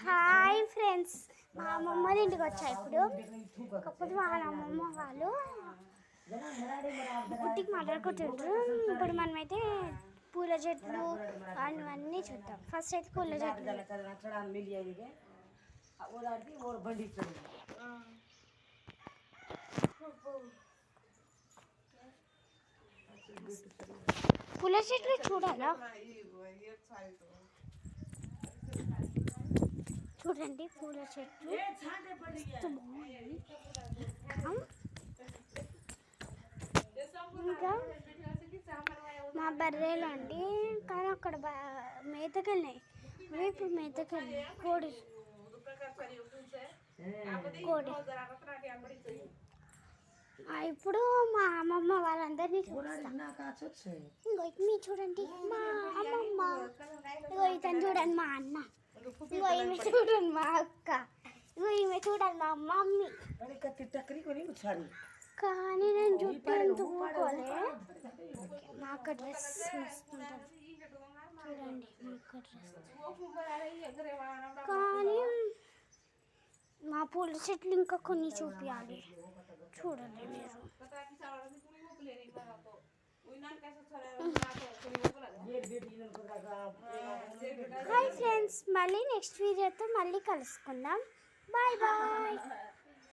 Hi friends, మా అమ్మమ్మ ఇంటికి వచ్చా ఇప్పుడు. కాకపోతే మా అమ్మమ్మ వాళ్ళు పుట్టికి మాట్లాడుకుంటుండ్రు. ఇప్పుడు మనమైతే పూల చెట్లు అన్నీ చూద్దాం. ఫస్ట్ అయితే పూల చెట్లు. పూల చెట్లు చూడాలా? చూడండి పూల చెట్లు ఇంకా మా బర్రెలు అండి, కానీ అక్కడ మేతకెళ్ళినాయి. ఇప్పుడు మేతకెళ్ళినాయి కోడి. ఇప్పుడు మా అమ్మమ్మ వాళ్ళందరినీ చూపిస్తాను. ఇంకో మీ చూడండి మా అమ్మమ్మ, ఇగో ఇతను చూడండి మా అన్న, ఇగో ఈమె చూడండి మా అక్క, ఇగో ఈమె చూడండి మా మమ్మీ. కానీ నేను జుట్టు ఎందుకోలే. మా అక్క డ్రెస్ వేసుకుంటాను చూడండి, మా అక్క డ్రెస్. కానీ మా పూల చెట్లు ఇంకా కొన్ని చూపించాలి, చూడండి మీరు. హాయ్ ఫ్రెండ్స్, మళ్ళీ నెక్స్ట్ వీడియోతో మళ్ళీ కలుసుకుందాం. Bye bye.